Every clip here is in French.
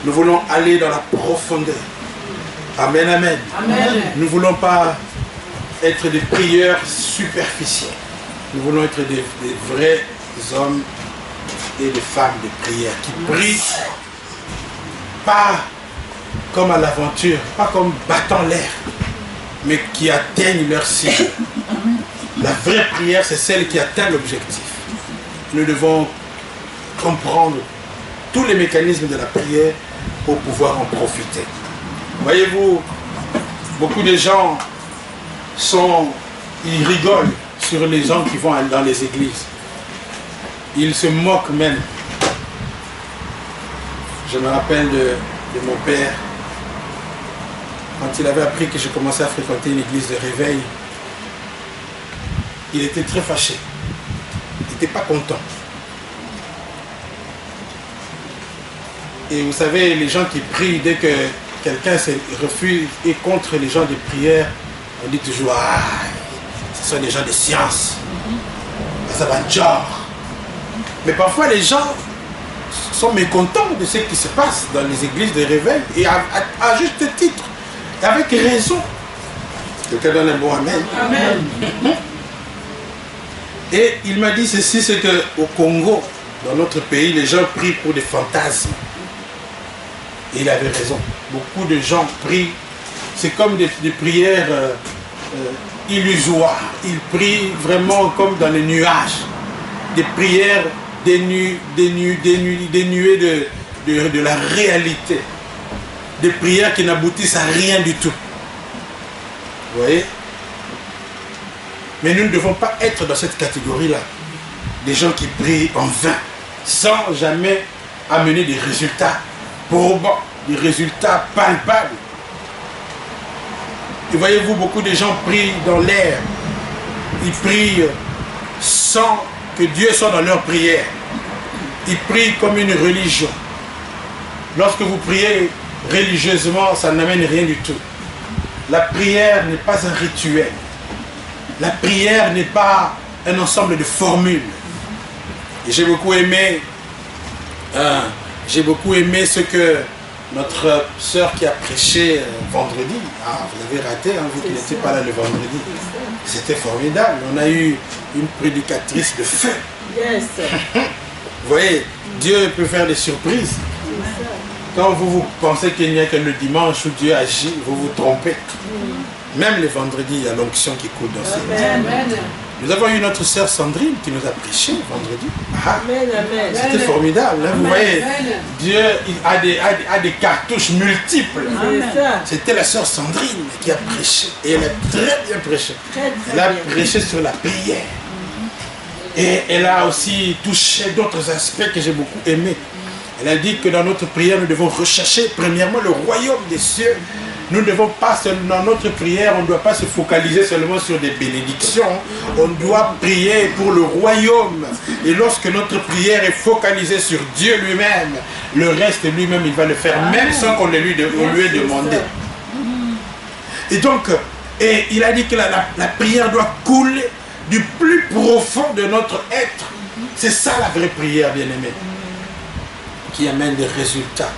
Nous voulons aller dans la profondeur. Amen, amen. Amen. Nous ne voulons pas être des prieurs superficiels. Nous voulons être des vrais hommes et des femmes de prière qui prient pas comme à l'aventure, pas comme battant l'air, mais qui atteignent leur cible. La vraie prière, c'est celle qui atteint l'objectif. Nous devons comprendre tous les mécanismes de la prière pour pouvoir en profiter. Voyez-vous, beaucoup de gens ils rigolent sur les gens qui vont dans les églises. Ils se moquent même. Je me rappelle de mon père, quand il avait appris que je commençais à fréquenter une église de réveil, il était très fâché. Il n'était pas content. Et vous savez, les gens qui prient, dès que quelqu'un se refuse et contre les gens de prière, on dit toujours, ah, ce sont des gens de science. Ça va être genre. Mais parfois les gens sont mécontents de ce qui se passe dans les églises de réveil, et à juste titre, et avec raison. Quelqu'un donne un bon amen. Amen. Et il m'a dit ceci, c'est qu'au Congo, dans notre pays, les gens prient pour des fantasmes. Et il avait raison. Beaucoup de gens prient, c'est comme des prières illusoires. Ils prient vraiment comme dans les nuages. Des prières dénuées de la réalité. Des prières qui n'aboutissent à rien du tout. Vous voyez? Mais nous ne devons pas être dans cette catégorie-là. Des gens qui prient en vain, sans jamais amener des résultats probants, des résultats palpables. Et voyez-vous, beaucoup de gens prient dans l'air. Ils prient sans que Dieu soit dans leur prière. Ils prient comme une religion. Lorsque vous priez religieusement, ça n'amène rien du tout. La prière n'est pas un rituel. La prière n'est pas un ensemble de formules. Et j'ai beaucoup aimé ce que notre sœur qui a prêché vendredi. Ah, vous avez raté, hein, vous qui n'étiez pas là le vendredi. C'était formidable. On a eu une prédicatrice de feu. Yes. Vous voyez, Dieu peut faire des surprises. Quand vous pensez qu'il n'y a que le dimanche où Dieu agit, vous vous trompez. Même les vendredis, il y a l'onction qui coule dans ce monde. Nous avons eu notre sœur Sandrine qui nous a prêché vendredi. Ah, c'était formidable. Hein, vous voyez, Dieu a des cartouches multiples. C'était la sœur Sandrine qui a prêché. Et elle a très bien prêché. Elle a prêché sur la prière. Et elle a aussi touché d'autres aspects que j'ai beaucoup aimés. Elle a dit que dans notre prière, nous devons rechercher premièrement le royaume des cieux. Nous ne devons pas, dans notre prière, on ne doit pas se focaliser seulement sur des bénédictions. On doit prier pour le royaume. Et lorsque notre prière est focalisée sur Dieu lui-même, le reste lui-même, il va le faire, même sans qu'on lui ait demandé. Et donc, il a dit que la prière doit couler du plus profond de notre être. C'est ça la vraie prière, bien-aimée, qui amène des résultats.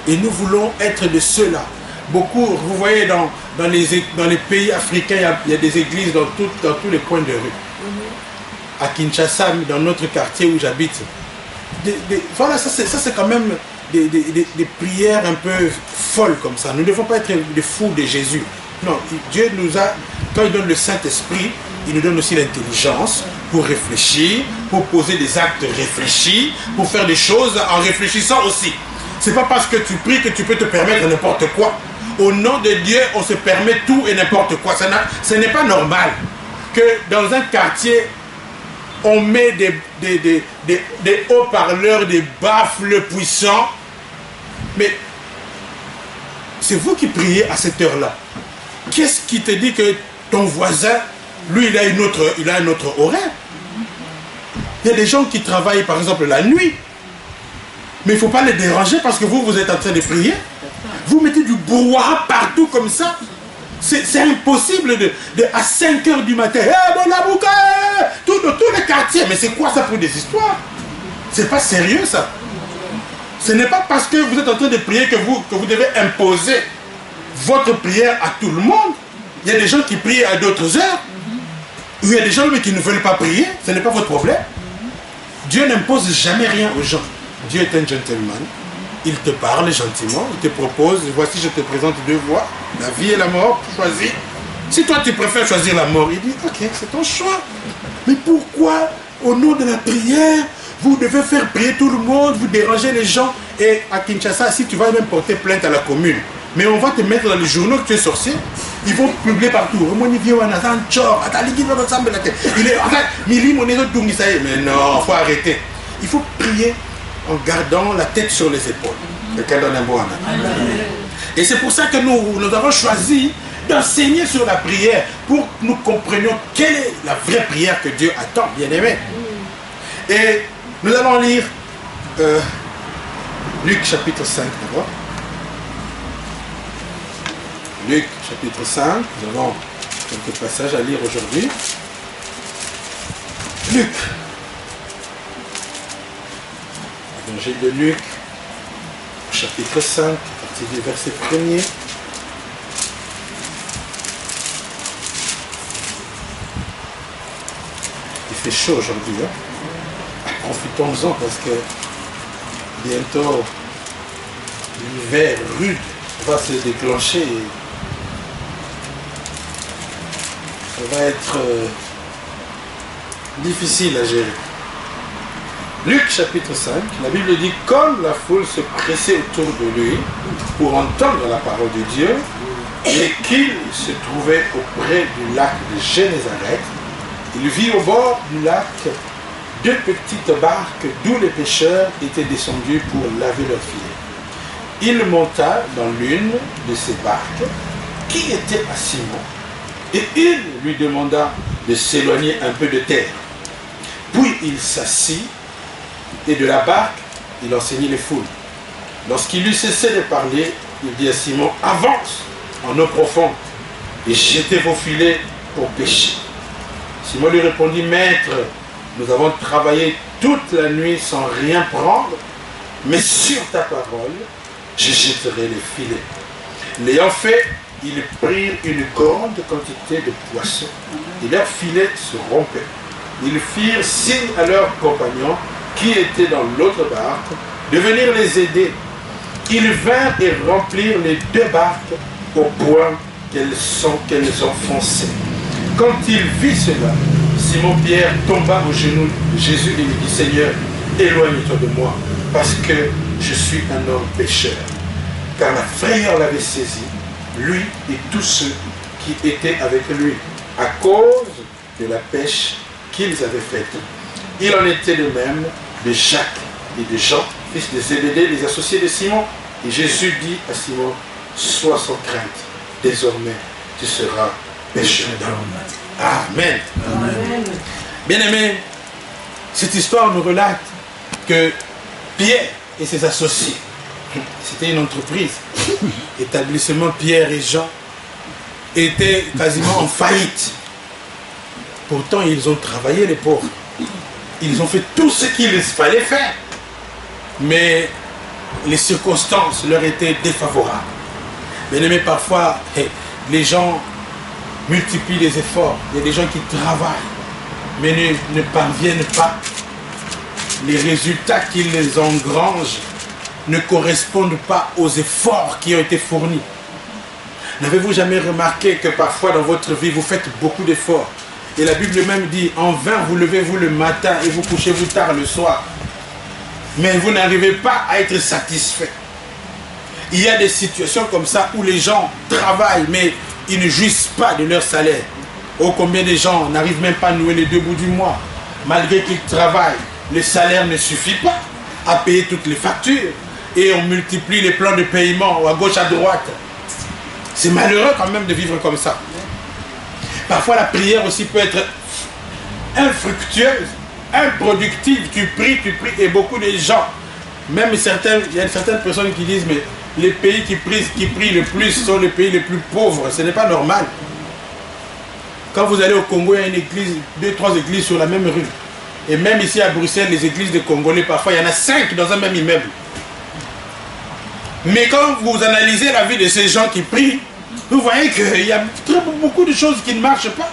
Et nous voulons être de ceux-là. Beaucoup, vous voyez, dans les pays africains, il y a des églises dans tous les coins de rue. À Kinshasa, dans notre quartier où j'habite. Voilà, ça c'est quand même des prières un peu folles comme ça. Nous ne devons pas être des fous de Jésus. Non, Dieu nous a, quand il donne le Saint-Esprit, il nous donne aussi l'intelligence pour réfléchir, pour poser des actes réfléchis, pour faire des choses en réfléchissant aussi. C'est pas parce que tu pries que tu peux te permettre n'importe quoi. Au nom de Dieu, on se permet tout et n'importe quoi. Ce n'est pas normal que dans un quartier, on met des haut-parleurs, des baffles puissants. Mais c'est vous qui priez à cette heure-là. Qu'est-ce qui te dit que ton voisin, lui, il a un autre horaire? Il y a des gens qui travaillent, par exemple, la nuit. Mais il ne faut pas les déranger parce que vous êtes en train de prier. Vous mettez du brouhaha partout comme ça. C'est impossible à 5 h du matin. Dans tous les quartiers. Mais c'est quoi ça pour des histoires? C'est pas sérieux ça. Ce n'est pas parce que vous êtes en train de prier que vous devez imposer votre prière à tout le monde. Il y a des gens qui prient à d'autres heures. Ou il y a des gens qui ne veulent pas prier. Ce n'est pas votre problème. Dieu n'impose jamais rien aux gens. Dieu est un gentleman. Il te parle gentiment. Il te propose, voici je te présente deux voies. La vie et la mort, choisis. Si toi tu préfères choisir la mort, il dit, ok, c'est ton choix. Mais pourquoi, au nom de la prière, vous devez faire prier tout le monde, vous dérangez les gens? Et à Kinshasa, si tu vas même porter plainte à la commune, mais on va te mettre dans les journaux que tu es sorcier, ils vont publier partout. Il est mais non, il faut arrêter. Il faut prier en gardant la tête sur les épaules. Et c'est pour ça que nous avons choisi d'enseigner sur la prière pour que nous comprenions quelle est la vraie prière que Dieu attend, bien aimé. Et nous allons lire Luc chapitre 5 d'abord. Luc chapitre 5, nous avons quelques passages à lire aujourd'hui. Luc. Évangile de Luc, chapitre 5, à partir du verset 1er. Il fait chaud aujourd'hui. Hein? Profitons-en parce que bientôt l'hiver rude va se déclencher. Et ça va être difficile à gérer. Luc chapitre 5, la Bible dit, comme la foule se pressait autour de lui pour entendre la parole de Dieu, et qu'il se trouvait auprès du lac de Génézareth, il vit au bord du lac deux petites barques d'où les pêcheurs étaient descendus pour laver leurs filets. Il monta dans l'une de ces barques qui était à Simon, et il lui demanda de s'éloigner un peu de terre. Puis il s'assit, et de la barque, il enseignait les foules. Lorsqu'il eut cessé de parler, il dit à Simon, avance en eau profonde et jetez vos filets pour pêcher. Simon lui répondit, maître, nous avons travaillé toute la nuit sans rien prendre, mais sur ta parole, je jetterai les filets. L'ayant fait, ils prirent une grande quantité de poissons et leurs filets se rompaient. Ils firent signe à leurs compagnons qui étaient dans l'autre barque de venir les aider. Ils vinrent et remplirent les deux barques au point qu'elles enfonçaient. Quand il vit cela, Simon-Pierre tomba aux genoux de Jésus et lui dit, Seigneur, éloigne-toi de moi, parce que je suis un homme pécheur. Car la frayeur l'avait saisi, lui et tous ceux qui étaient avec lui, à cause de la pêche qu'ils avaient faite. Il en était de même de Jacques et de Jean, fils de Zébédée, les associés de Simon. Et Jésus dit à Simon, sois sans crainte, désormais tu seras pécheur d'hommes. Amen. Amen. Bien-aimés, cette histoire nous relate que Pierre et ses associés, c'était une entreprise, établissement Pierre et Jean, étaient quasiment en faillite. Pourtant, ils ont travaillé, les pauvres. Ils ont fait tout ce qu'il fallait faire. Mais les circonstances leur étaient défavorables. Bien-aimés, parfois, les gens multiplient les efforts. Il y a des gens qui travaillent, mais ne parviennent pas. Les résultats qu'ils engrangent ne correspondent pas aux efforts qui ont été fournis. N'avez-vous jamais remarqué que parfois dans votre vie, vous faites beaucoup d'efforts? Et la Bible même dit, en vain vous levez-vous le matin et vous couchez-vous tard le soir. Mais vous n'arrivez pas à être satisfait. Il y a des situations comme ça où les gens travaillent, mais ils ne jouissent pas de leur salaire. Oh, combien de gens n'arrivent même pas à nouer les deux bouts du mois. Malgré qu'ils travaillent, le salaire ne suffit pas à payer toutes les factures. Et on multiplie les plans de paiement à gauche, à droite. C'est malheureux quand même de vivre comme ça. Parfois la prière aussi peut être infructueuse, improductive. Tu pries, et beaucoup de gens, même il y a certaines personnes qui disent, mais les pays qui prient le plus sont les pays les plus pauvres. Ce n'est pas normal. Quand vous allez au Congo, il y a une église, 2-3 églises sur la même rue. Et même ici à Bruxelles, les églises de Congolais, parfois il y en a 5 dans un même immeuble. Mais quand vous analysez la vie de ces gens qui prient, vous voyez qu'il y a beaucoup de choses qui ne marchent pas.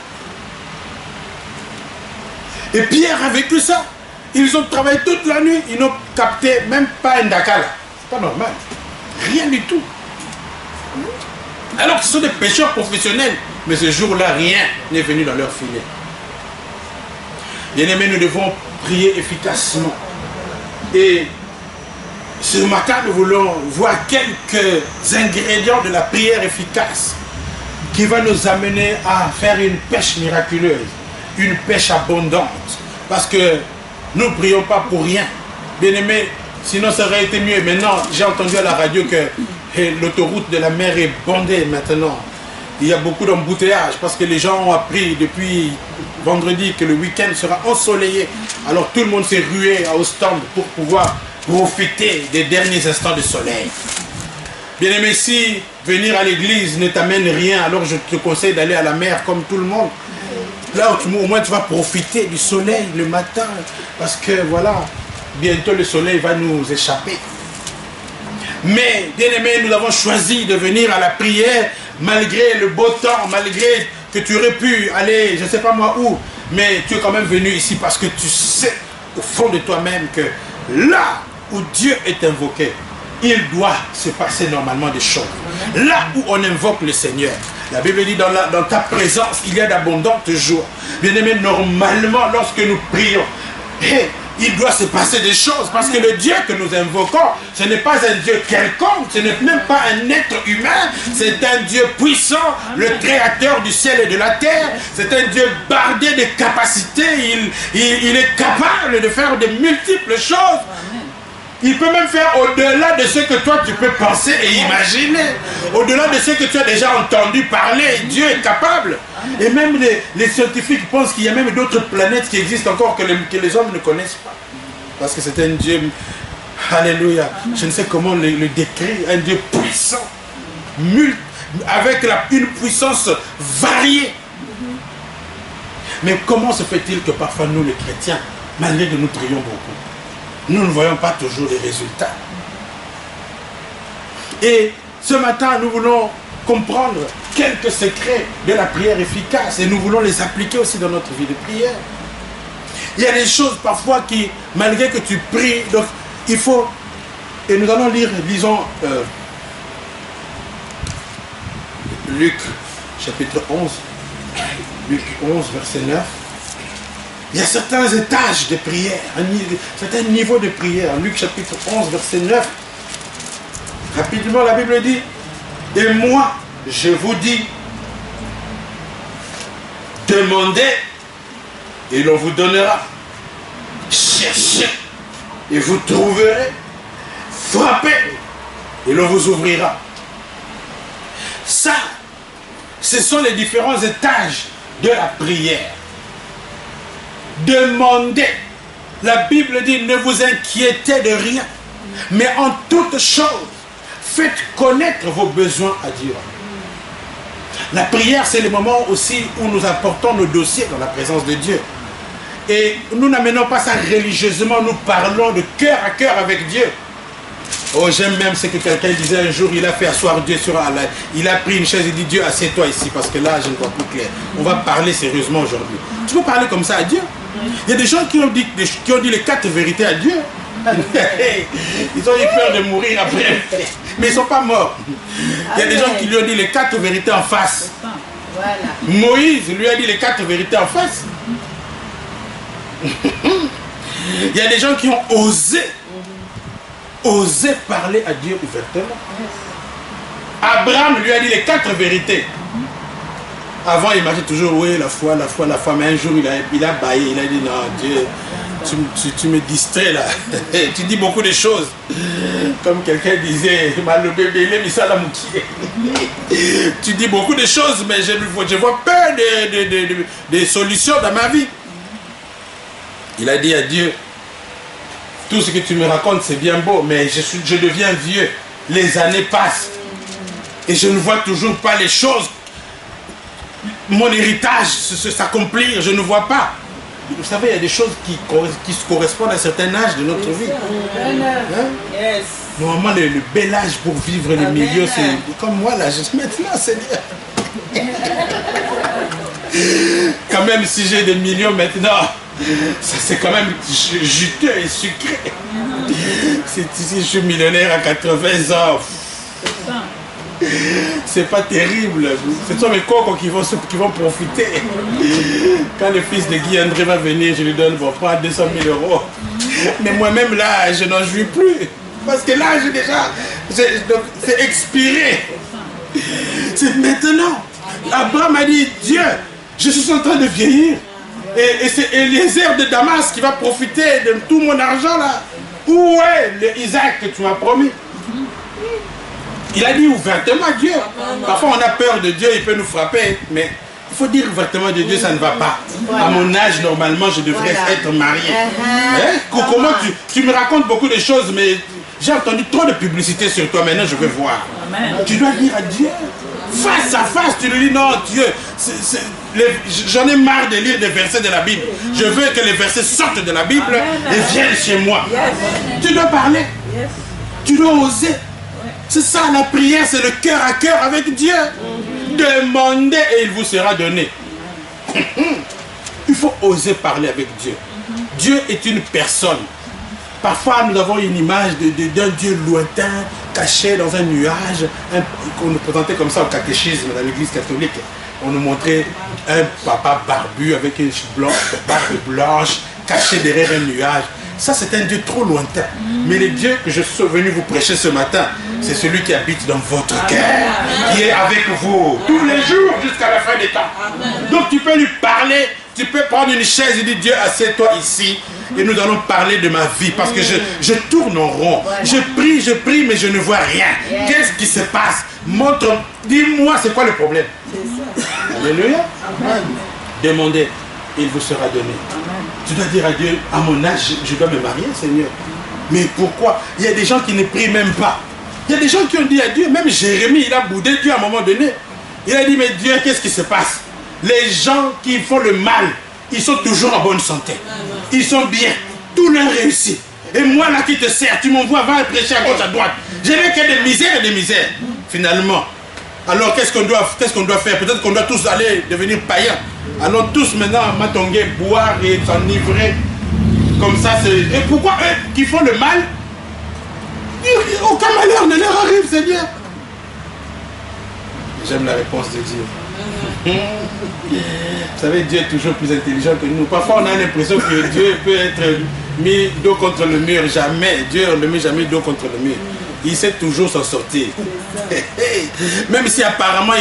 Et Pierre a vécu ça. Ils ont travaillé toute la nuit, ils n'ont capté même pas un dakala. C'est pas normal. Rien du tout. Alors que ce sont des pêcheurs professionnels. Mais ce jour-là, rien n'est venu dans leur filet. Bien-aimés, nous devons prier efficacement. Et ce matin, nous voulons voir quelques ingrédients de la prière efficace qui va nous amener à faire une pêche miraculeuse, une pêche abondante. Parce que nous ne prions pas pour rien. Bien-aimés, sinon ça aurait été mieux. Maintenant, j'ai entendu à la radio que l'autoroute de la mer est bondée maintenant. Il y a beaucoup d'embouteillages parce que les gens ont appris depuis vendredi que le week-end sera ensoleillé. Alors tout le monde s'est rué à Ostende pour pouvoir profiter des derniers instants de soleil. Bien-aimé, si venir à l'église ne t'amène rien, alors je te conseille d'aller à la mer comme tout le monde. Là, au moins, tu vas profiter du soleil le matin. Parce que, voilà, bientôt le soleil va nous échapper. Mais, bien-aimé, nous avons choisi de venir à la prière malgré le beau temps, malgré que tu aurais pu aller, je ne sais pas moi où, mais tu es quand même venu ici parce que tu sais au fond de toi-même que là où Dieu est invoqué, il doit se passer normalement des choses. Là où on invoque le Seigneur, la Bible dit dans ta présence, il y a d'abondantes joies. Bien-aimé, normalement, lorsque nous prions, il doit se passer des choses parce que le Dieu que nous invoquons, ce n'est pas un Dieu quelconque, ce n'est même pas un être humain, c'est un Dieu puissant, le créateur du ciel et de la terre, c'est un Dieu bardé de capacités, il est capable de faire de multiples choses. Il peut même faire au-delà de ce que toi tu peux penser et imaginer. Au-delà de ce que tu as déjà entendu parler. Dieu est capable. Et même les scientifiques pensent qu'il y a même d'autres planètes qui existent encore que les hommes ne connaissent pas. Parce que c'est un Dieu, alléluia, je ne sais comment le décrire, un Dieu puissant, avec une puissance variée. Mais comment se fait-il que parfois nous les chrétiens, malgré que nous prions beaucoup, nous ne voyons pas toujours les résultats. Et ce matin, nous voulons comprendre quelques secrets de la prière efficace et nous voulons les appliquer aussi dans notre vie de prière. Il y a des choses parfois qui, malgré que tu pries, donc il faut, et nous allons lire, disons, Luc chapitre 11, Luc 11, verset 9. Il y a certains étages de prière, certains niveaux de prière. Luc chapitre 11, verset 9. Rapidement, la Bible dit, « Et moi, je vous dis, demandez et l'on vous donnera. Cherchez et vous trouverez. Frappez et l'on vous ouvrira. » Ça, ce sont les différents étages de la prière. Demandez. La Bible dit, ne vous inquiétez de rien, mais en toute chose, faites connaître vos besoins à Dieu. La prière, c'est le moment aussi où nous apportons nos dossiers dans la présence de Dieu. Et nous n'amenons pas ça religieusement, nous parlons de cœur à cœur avec Dieu. Oh, j'aime même ce que quelqu'un disait un jour, il a fait asseoir Dieu sur Allah. Il a pris une chaise et dit, Dieu, assieds-toi ici, parce que là, je ne vois plus clair. On va parler sérieusement aujourd'hui. Tu peux parler comme ça à Dieu? Il y a des gens qui ont dit les 4 vérités à Dieu. Ils ont eu peur de mourir après. Mais ils ne sont pas morts. Il y a des gens qui lui ont dit les 4 vérités en face. Moïse lui a dit les 4 vérités en face. Il y a des gens qui ont osé parler à Dieu ouvertement. Abraham lui a dit les 4 vérités. Avant, il marchait toujours, oui, la foi, mais un jour, il a baillé, il a dit, non, Dieu, tu me distrais là, tu dis beaucoup de choses. Comme quelqu'un disait, le bébé, il est mis ça la moukier. Tu dis beaucoup de choses, mais je vois peu de solutions dans ma vie. Il a dit à Dieu, tout ce que tu me racontes, c'est bien beau, mais je deviens vieux, les années passent, et je ne vois toujours pas les choses. Mon héritage s'accomplir, je ne vois pas. Vous savez, il y a des choses qui correspondent à un certain âge de notre vie. Hein? Normalement, le bel âge pour vivre les milieux, c'est comme moi là, je maintenant, Seigneur. Quand même, si j'ai des millions maintenant, ça c'est quand même juteux et sucré. Si je suis millionnaire à 80 ans, c'est pas terrible. Ce sont mes cocos qui vont profiter. Quand le fils de Guy André va venir, je lui donne, bon, prends 200 000 €. Mais moi-même là, je n'en jouis plus. Parce que là, j'ai déjà, c'est expiré. C'est maintenant. Abraham a dit, Dieu, je suis en train de vieillir. Et c'est Eliezer de Damas qui va profiter de tout mon argent là. Où est le Isaac que tu m'as promis? Il a dit ouvertement à Dieu. Parfois on a peur de Dieu, il peut nous frapper. Mais il faut dire ouvertement de Dieu, ça ne va pas. À mon âge, normalement, je devrais être marié. Hein? Comment tu me racontes beaucoup de choses, mais j'ai entendu trop de publicité sur toi, maintenant je veux voir. Tu dois dire à Dieu. Face à face, tu lui dis non, Dieu, j'en ai marre de lire des versets de la Bible. Je veux que les versets sortent de la Bible et viennent chez moi. Tu dois parler. Tu dois oser. C'est ça la prière, c'est le cœur à cœur avec Dieu. Demandez et il vous sera donné. Il faut oser parler avec Dieu. Dieu est une personne. Parfois, nous avons une image d'un Dieu lointain, caché dans un nuage, qu'on nous présentait comme ça au catéchisme dans l'église catholique. On nous montrait un papa barbu avec une barbe blanche, caché derrière un nuage. Ça, c'est un Dieu trop lointain. Mais le Dieu que je suis venu vous prêcher ce matin, c'est celui qui habite dans votre cœur, qui est avec vous tous les jours jusqu'à la fin des temps. Donc, tu peux lui parler. Tu peux prendre une chaise et dire, Dieu, assieds-toi ici et nous allons parler de ma vie parce que je tourne en rond. Je prie, mais je ne vois rien. Qu'est-ce qui se passe? Montre, dis-moi, c'est quoi le problème? Alléluia. Demandez, il vous sera donné. Tu dois dire à Dieu, à mon âge, je dois me marier, Seigneur. Mais pourquoi? Il y a des gens qui ne prient même pas. Il y a des gens qui ont dit à Dieu, même Jérémie, il a boudé Dieu à un moment donné. Il a dit, mais Dieu, qu'est-ce qui se passe? Les gens qui font le mal, ils sont toujours en bonne santé. Ils sont bien. Tout leur réussit. Et moi là qui te sers, tu m'envoies va prêcher à gauche, à droite. Je n'ai que des misères et des misères. Finalement. Alors qu'est-ce qu'on doit faire? Peut-être qu'on doit tous aller devenir païens. Allons tous maintenant à Matongué boire et s'enivrer. Comme ça, c'est... Et pourquoi eux qui font le mal, aucun malheur ne leur arrive, Seigneur? J'aime la réponse de Dieu. Vous savez, Dieu est toujours plus intelligent que nous. Parfois, on a l'impression que Dieu peut être mis dos contre le mur. Jamais. Dieu ne le met jamais dos contre le mur. Il sait toujours s'en sortir. Même si apparemment,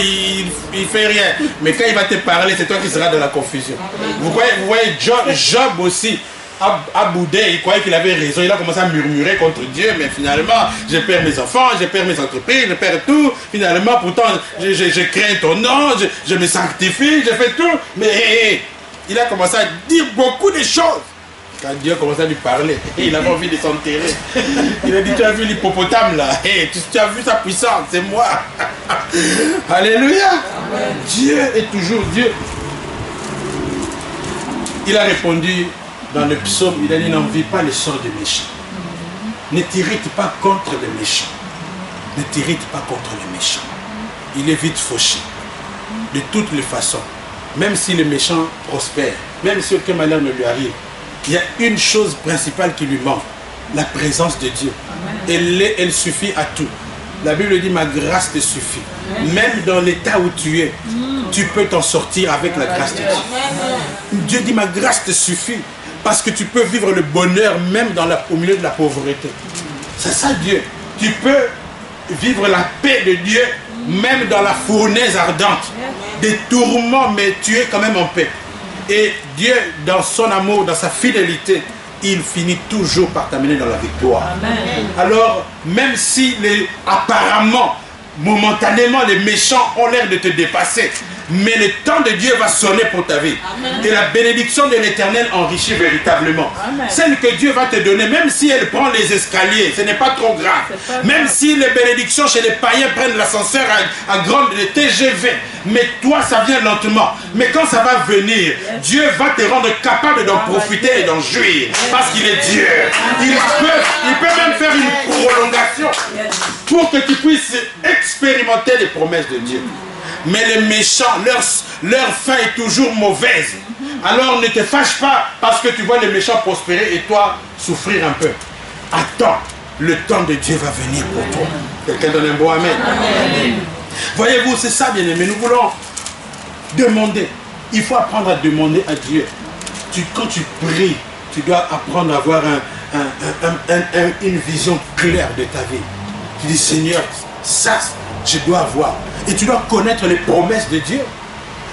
il fait rien. Mais quand il va te parler, c'est toi qui seras dans la confusion. Vous voyez Job aussi. À boudé, il croyait qu'il avait raison, il a commencé à murmurer contre Dieu, mais finalement, je perds mes enfants, je perds mes entreprises, je perds tout, finalement, pourtant, je crains ton nom, je me sanctifie, je fais tout, mais il a commencé à dire beaucoup de choses. Quand Dieu a commencé à lui parler, il avait envie de s'enterrer. Il a dit, tu as vu l'hippopotame là, tu as vu sa puissance, c'est moi. Alléluia. Amen. Dieu est toujours Dieu. Il a répondu, dans le psaume, il a dit, n'envie pas le sort des méchants. Ne t'irrite pas contre les méchants. Ne t'irrite pas contre les méchants. Il est vite fauché. De toutes les façons. Même si le méchant prospère, même si aucun malheur ne lui arrive, il y a une chose principale qui lui manque. La présence de Dieu. Elle suffit à tout. La Bible dit, ma grâce te suffit. Même dans l'état où tu es, tu peux t'en sortir avec la grâce de Dieu. Dieu dit, ma grâce te suffit. Parce que tu peux vivre le bonheur même au milieu de la pauvreté. C'est ça Dieu. Tu peux vivre la paix de Dieu même dans la fournaise ardente. Des tourments, mais tu es quand même en paix. Et Dieu, dans son amour, dans sa fidélité, il finit toujours par t'amener dans la victoire. Amen. Alors, même si apparemment momentanément, les méchants ont l'air de te dépasser. Mais le temps de Dieu va sonner pour ta vie. Amen. Et la bénédiction de l'Éternel enrichit véritablement. Amen. Celle que Dieu va te donner, même si elle prend les escaliers, ce n'est pas trop grave. Même si les bénédictions chez les païens prennent l'ascenseur à grande TGV. Mais toi, ça vient lentement. Mais quand ça va venir, Dieu va te rendre capable d'en profiter et d'en jouir. Parce qu'il est Dieu. Il peut même faire une prolongation pour que tu puisses expérimenter les promesses de Dieu. Mais les méchants, leur fin est toujours mauvaise. Alors ne te fâche pas parce que tu vois les méchants prospérer et toi souffrir un peu. Attends, le temps de Dieu va venir pour toi. Quelqu'un donne un bon amen. Amen. Voyez-vous, c'est ça, bien-aimé. Nous voulons demander. Il faut apprendre à demander à Dieu. Quand tu pries, tu dois apprendre à avoir une vision claire de ta vie. Tu dis, Seigneur, ça, je dois avoir. Et tu dois connaître les promesses de Dieu.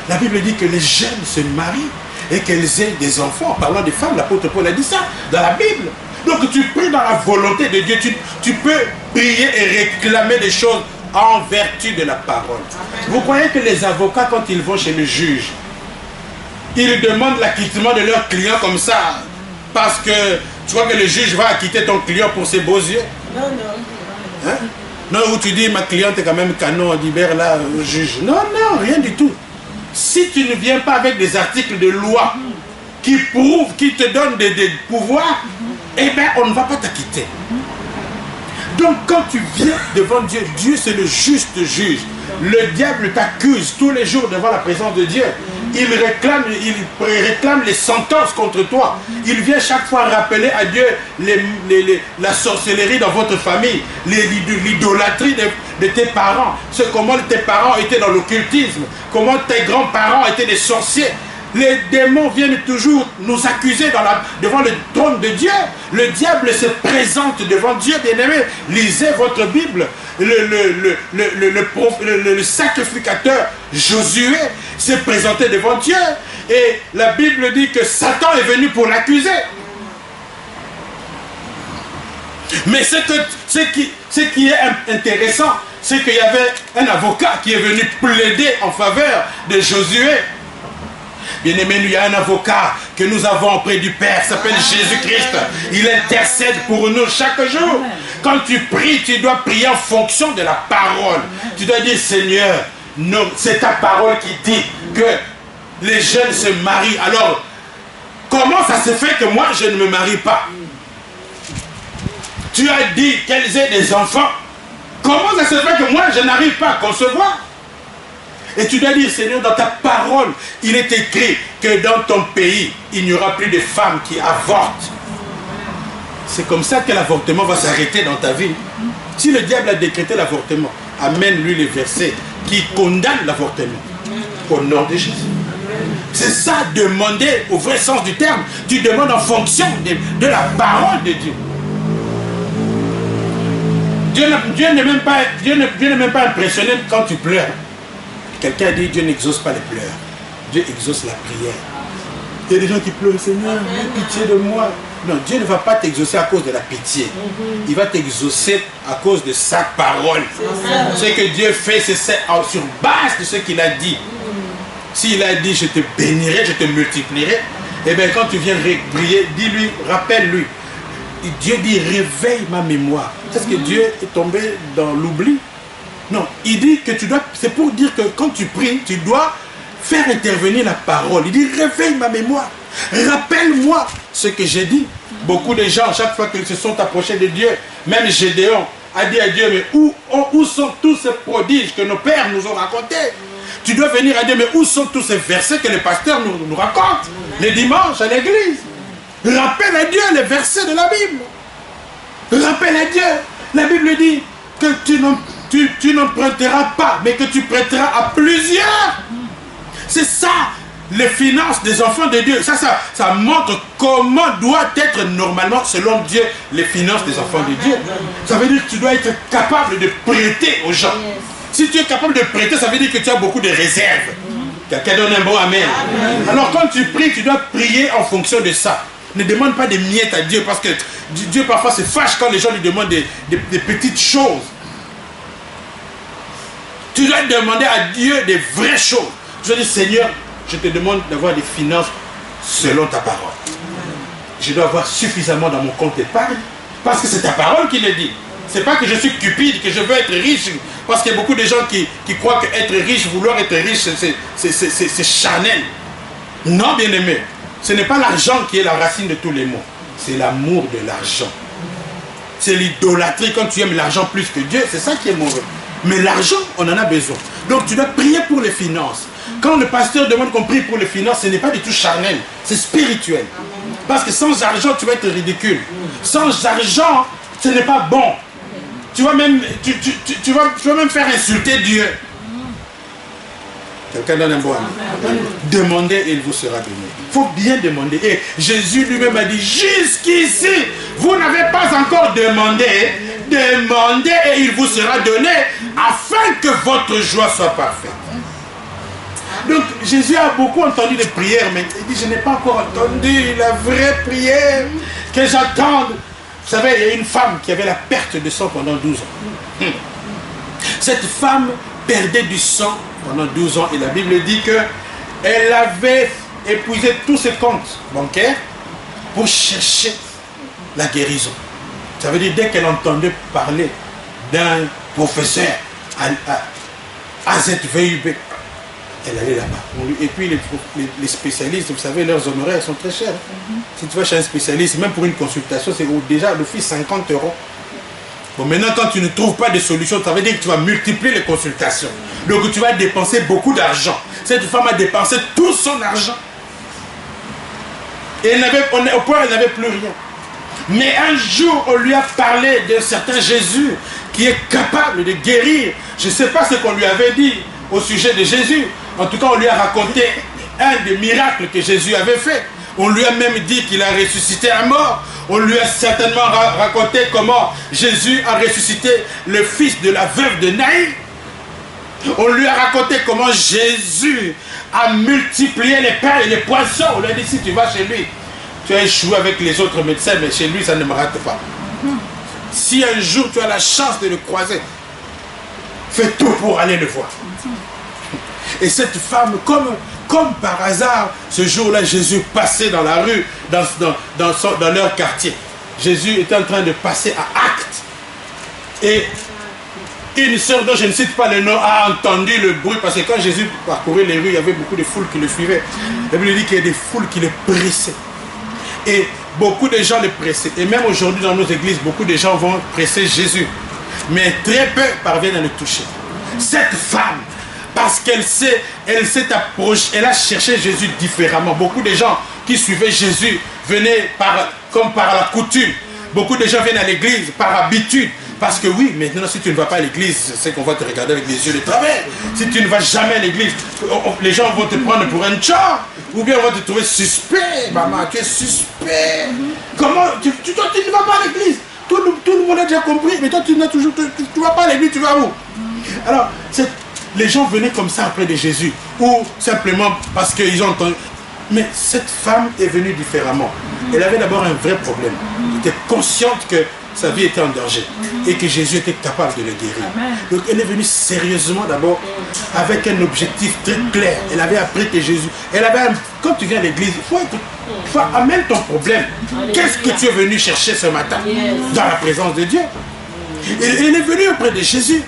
La Bible dit que les jeunes se marient et qu'elles aient des enfants. En parlant des femmes, l'apôtre Paul a dit ça dans la Bible. Donc tu pries dans la volonté de Dieu. Tu peux prier et réclamer des choses en vertu de la parole. Vous croyez que les avocats, quand ils vont chez le juge, ils demandent l'acquittement de leur client comme ça parce que tu crois que le juge va acquitter ton client pour ses beaux yeux? Non, non. Hein? Non, où tu dis, ma cliente est quand même canon, d'Ibert là, juge. Non, non, rien du tout. Si tu ne viens pas avec des articles de loi qui prouvent, qui te donnent des pouvoirs, eh bien, on ne va pas t'acquitter. Donc, quand tu viens devant Dieu, Dieu c'est le juste juge. Le diable t'accuse tous les jours devant la présence de Dieu. Il réclame les sentences contre toi. Il vient chaque fois rappeler à Dieu la sorcellerie dans votre famille, l'idolâtrie de tes parents. Comment tes parents étaient dans l'occultisme, comment tes grands-parents étaient des sorciers. Les démons viennent toujours nous accuser devant le trône de Dieu. Le diable se présente devant Dieu, bien-aimé. Lisez votre Bible. Le sacrificateur Josué s'est présenté devant Dieu. Et la Bible dit que Satan est venu pour l'accuser. Mais ce qui est intéressant, c'est qu'il y avait un avocat qui est venu plaider en faveur de Josué. Bien-aimé, il y a un avocat que nous avons auprès du Père, s'appelle Jésus-Christ. Il intercède pour nous chaque jour. Quand tu pries, tu dois prier en fonction de la parole. Tu dois dire, Seigneur, c'est ta parole qui dit que les jeunes se marient. Alors, comment ça se fait que moi, je ne me marie pas? Tu as dit qu'elles aient des enfants. Comment ça se fait que moi, je n'arrive pas à concevoir? Et tu dois dire, Seigneur, dans ta parole, il est écrit que dans ton pays, il n'y aura plus de femmes qui avortent. C'est comme ça que l'avortement va s'arrêter dans ta vie. Si le diable a décrété l'avortement, amène-lui les versets qui condamnent l'avortement. Au nom de Jésus. C'est ça, demander au vrai sens du terme. Tu demandes en fonction de la parole de Dieu. Dieu n'est même pas impressionné quand tu pleures. Quelqu'un dit, Dieu n'exauce pas les pleurs. Dieu exauce la prière. Il y a des gens qui pleurent, Seigneur, aie pitié de moi. Non, Dieu ne va pas t'exaucer à cause de la pitié. Il va t'exaucer à cause de sa parole. Ce que Dieu fait, c'est sur base de ce qu'il a dit. S'il a dit, je te bénirai, je te multiplierai, eh bien quand tu viens prier, dis-lui, rappelle-lui. Dieu dit, réveille ma mémoire. Est-ce que Dieu est tombé dans l'oubli? Non, il dit que tu dois, c'est pour dire que quand tu pries, tu dois faire intervenir la parole. Il dit, réveille ma mémoire, rappelle-moi ce que j'ai dit. Beaucoup de gens, chaque fois qu'ils se sont approchés de Dieu, même Gédéon a dit à Dieu, mais où sont tous ces prodiges que nos pères nous ont racontés? Tu dois venir à Dieu, mais où sont tous ces versets que les pasteurs nous racontent les dimanches à l'église? Rappelle à Dieu les versets de la Bible. Rappelle à Dieu. La Bible dit que tu n'emprunteras pas, mais que tu prêteras à plusieurs. C'est ça, les finances des enfants de Dieu. Ça montre comment doit être normalement, selon Dieu, les finances des enfants de Dieu. Ça veut dire que tu dois être capable de prêter aux gens. Si tu es capable de prêter, ça veut dire que tu as beaucoup de réserves. Quelqu'un donne un bon amen. Alors quand tu pries, tu dois prier en fonction de ça. Ne demande pas des miettes à Dieu, parce que Dieu parfois se fâche quand les gens lui demandent des petites choses. Tu dois demander à Dieu des vraies choses. Tu dois dire, Seigneur, je te demande d'avoir des finances selon ta parole. Je dois avoir suffisamment dans mon compte d'épargne, parce que c'est ta parole qui le dit. C'est pas que je suis cupide, que je veux être riche, parce qu'il y a beaucoup de gens qui croient qu'être riche, vouloir être riche, c'est charnel. Non, bien-aimé, ce n'est pas l'argent qui est la racine de tous les maux, c'est l'amour de l'argent. C'est l'idolâtrie, quand tu aimes l'argent plus que Dieu, c'est ça qui est mauvais. Mais l'argent, on en a besoin. Donc tu dois prier pour les finances. Quand le pasteur demande qu'on prie pour les finances, ce n'est pas du tout charnel, c'est spirituel. Parce que sans argent, tu vas être ridicule. Sans argent, ce n'est pas bon. Tu vas même, tu vas même faire insulter Dieu. Quelqu'un donne un bon ami. Demandez et il vous sera donné. Il faut bien demander. Et Jésus lui-même a dit, jusqu'ici, vous n'avez pas encore demandé. Demandez et il vous sera donné, afin que votre joie soit parfaite. Donc Jésus a beaucoup entendu les prières, mais il dit, je n'ai pas encore entendu la vraie prière que j'attende. Vous savez, il y a une femme qui avait la perte de sang pendant 12 ans. Cette femme perdait du sang pendant 12 ans et la Bible dit qu'elle avait épuisé tous ses comptes bancaires pour chercher la guérison. Ça veut dire dès qu'elle entendait parler d'un professeur à ZVUB, elle allait là-bas. Et puis les spécialistes, vous savez, leurs honoraires sont très chers. Si tu vas chez un spécialiste, même pour une consultation, c'est déjà d'office 50 €. Bon, maintenant, quand tu ne trouves pas de solution, ça veut dire que tu vas multiplier les consultations. Donc tu vas dépenser beaucoup d'argent. Cette femme a dépensé tout son argent. Et au point, elle n'avait plus rien. Mais un jour, on lui a parlé d'un certain Jésus qui est capable de guérir. Je ne sais pas ce qu'on lui avait dit au sujet de Jésus. En tout cas, on lui a raconté un des miracles que Jésus avait fait. On lui a même dit qu'il a ressuscité un mort. On lui a certainement raconté comment Jésus a ressuscité le fils de la veuve de Naïm. On lui a raconté comment Jésus a multiplié les pains et les poissons. On lui a dit, si tu vas chez lui, tu as échoué avec les autres médecins, mais chez lui, ça ne me rate pas. Si un jour tu as la chance de le croiser, fais tout pour aller le voir. Et cette femme, comme par hasard, ce jour-là, Jésus passait dans la rue, dans leur quartier. Jésus était en train de passer à Actes. Et une sœur dont je ne cite pas le nom a entendu le bruit, parce que quand Jésus parcourait les rues, il y avait beaucoup de foules qui le suivaient. La Bible dit qu'il y a des foules qui le pressaient. Et beaucoup de gens le pressaient. Et même aujourd'hui dans nos églises, beaucoup de gens vont presser Jésus. Mais très peu parviennent à le toucher. Cette femme, parce qu'elle s'est approchée, elle a cherché Jésus différemment. Beaucoup de gens qui suivaient Jésus venaient comme par la coutume. Beaucoup de gens viennent à l'église par habitude. Parce que oui, maintenant si tu ne vas pas à l'église, c'est qu'on va te regarder avec les yeux de travers. Si tu ne vas jamais à l'église, les gens vont te prendre pour un tchar. Ou bien on va te trouver suspect. Maman, tu es suspect. Comment tu ne vas pas à l'église? Tout le monde a déjà compris. Mais toi tu ne vas pas à l'église, tu vas où? Alors, les gens venaient comme ça après de Jésus. Ou simplement parce qu'ils ont entendu. Mais cette femme est venue différemment. Elle avait d'abord un vrai problème. Elle était consciente que sa vie était en danger et que Jésus était capable de le guérir. Donc elle est venue sérieusement d'abord avec un objectif très clair. Elle avait appris que Jésus... Quand tu viens à l'église, il faut amener ton problème. Qu'est-ce que tu es venu chercher ce matin dans la présence de Dieu? Elle est venue auprès de Jésus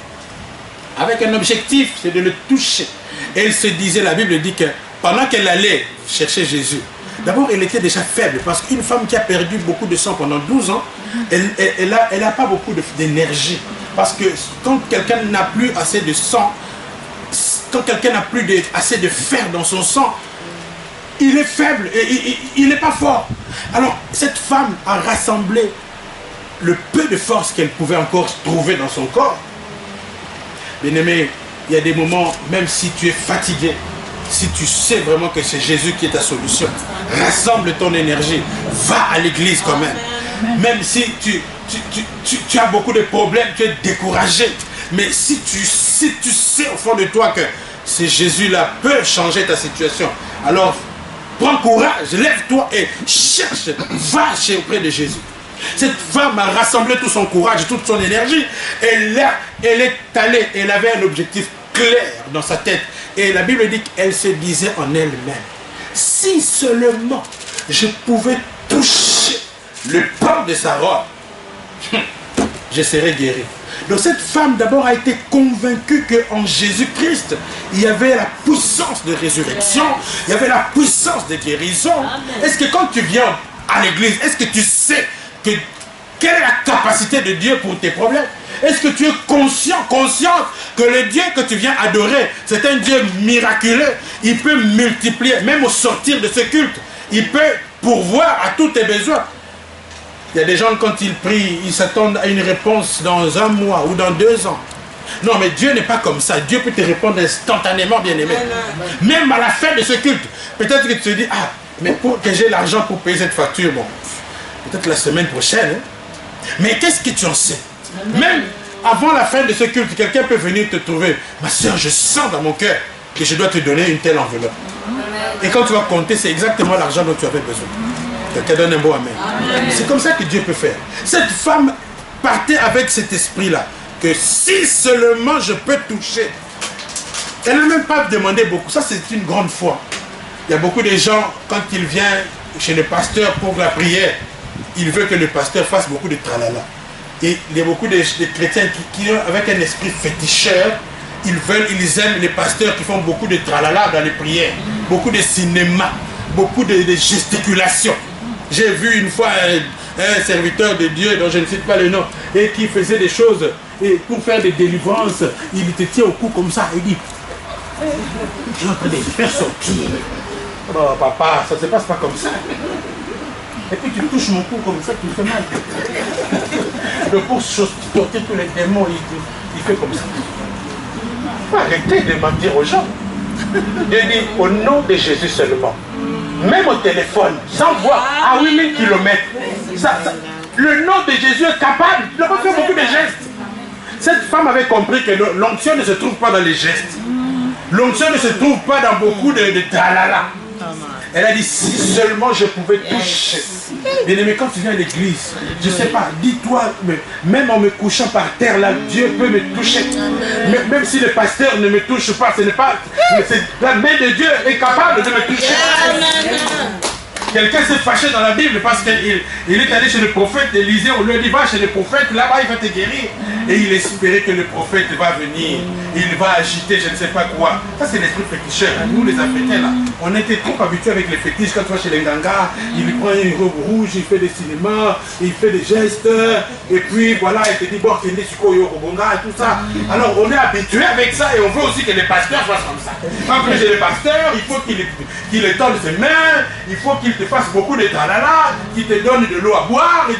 avec un objectif, c'est de le toucher. Et elle se disait, la Bible dit que pendant qu'elle allait chercher Jésus, d'abord elle était déjà faible, parce qu'une femme qui a perdu beaucoup de sang pendant 12 ans, elle n'a pas beaucoup d'énergie. Parce que quand quelqu'un n'a plus assez de sang, quand quelqu'un n'a plus assez de fer dans son sang, il est faible et il n'est pas fort. Alors cette femme a rassemblé le peu de force qu'elle pouvait encore trouver dans son corps. Bien-aimé, il y a des moments, même si tu es fatigué, si tu sais vraiment que c'est Jésus qui est ta solution, rassemble ton énergie, va à l'église quand même. Même si tu as beaucoup de problèmes, tu es découragé, mais si tu sais au fond de toi que c'est Jésus-là peut changer ta situation, alors prends courage, lève-toi et cherche, va auprès de Jésus. Cette femme a rassemblé tout son courage, toute son énergie, elle est allée, elle avait un objectif clair dans sa tête. Et la Bible dit qu'elle se disait en elle-même, si seulement je pouvais toucher le pan de sa robe, je serais guéri. Donc cette femme d'abord a été convaincue qu'en Jésus-Christ, il y avait la puissance de résurrection, il y avait la puissance de guérison. Est-ce que quand tu viens à l'église, est-ce que tu sais que quelle est la capacité de Dieu pour tes problèmes? Est-ce que tu es consciente que le Dieu que tu viens adorer, c'est un Dieu miraculeux? Il peut multiplier, même au sortir de ce culte, il peut pourvoir à tous tes besoins. Il y a des gens, quand ils prient, ils s'attendent à une réponse dans 1 mois ou dans 2 ans. Non, mais Dieu n'est pas comme ça. Dieu peut te répondre instantanément, bien-aimé. Même à la fin de ce culte, peut-être que tu te dis, ah, mais pour que j'ai l'argent pour payer cette facture, bon, peut-être la semaine prochaine. Hein. Mais qu'est-ce que tu en sais? Même avant la fin de ce culte, quelqu'un peut venir te trouver. Ma soeur, je sens dans mon cœur que je dois te donner une telle enveloppe. Et quand tu vas compter, c'est exactement l'argent dont tu avais besoin. Quelqu'un donne un beau amen. C'est comme ça que Dieu peut faire. Cette femme partait avec cet esprit-là. Que si seulement je peux toucher. Elle n'a même pas demandé beaucoup. Ça, c'est une grande foi. Il y a beaucoup de gens, quand ils viennent chez le pasteur pour la prière, ils veulent que le pasteur fasse beaucoup de tralala. Et il y a beaucoup de chrétiens qui, avec un esprit féticheur, ils aiment les pasteurs qui font beaucoup de tralala dans les prières, beaucoup de cinéma, beaucoup de gesticulations. J'ai vu une fois un serviteur de Dieu, dont je ne cite pas le nom, et qui faisait des choses, et pour faire des délivrances, il te tient au cou comme ça, et dit, je suis en train de faire sortir. Oh papa, ça ne se passe pas comme ça. Et puis tu touches mon cou comme ça, tu fais mal. Le pour sortir tous les démons, il fait comme ça. Arrêtez de mentir aux gens. Dieu dit, au nom de Jésus seulement, même au téléphone, sans voir, à 8000 km, le nom de Jésus est capable. Il n'a pas fait beaucoup de gestes. Cette femme avait compris que l'onction ne se trouve pas dans les gestes. L'onction ne se trouve pas dans beaucoup de tralala. Elle a dit, si seulement je pouvais toucher. Bien aimé, quand tu viens à l'église, je ne sais pas, dis-toi, même en me couchant par terre, là, Dieu peut me toucher. Même si le pasteur ne me touche pas, ce n'est pas... La main de Dieu est capable de me toucher. Quelqu'un s'est fâché dans la Bible parce qu'il est allé chez le prophète Élisée, on lui a dit, va chez le prophète, là-bas il va te guérir. Et il espérait que le prophète va venir, il va agiter je ne sais pas quoi. Ça c'est l'esprit féticheur. Nous les Africains là, on était trop habitués avec les fétiches. Quand tu vas chez les Nganga, il prend une robe rouge, il fait des cinémas, il fait des gestes, et puis voilà, il te dit, bon, et tout ça. Alors on est habitué avec ça et on veut aussi que les pasteurs fassent comme ça. Quand tu es chez les pasteurs, il faut qu'il étende ses mains, il faut qu'il te fasse beaucoup de tralala, qu'il te donne de l'eau à boire, et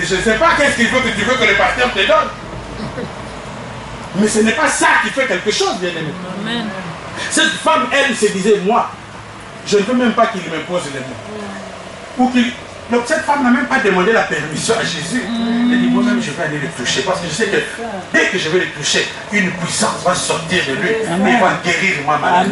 je ne sais pas qu'est-ce qu'il faut que tu veux que le pasteur te donne. Mais ce n'est pas ça qui fait quelque chose, bien aimé. Cette femme, elle, se disait, moi, je ne veux même pas qu'il m'impose les mots. Donc cette femme n'a même pas demandé la permission à Jésus. Elle dit, moi-même, je vais aller le toucher. Parce que je sais que dès que je vais le toucher, une puissance va sortir de lui. Il va guérir moi malade.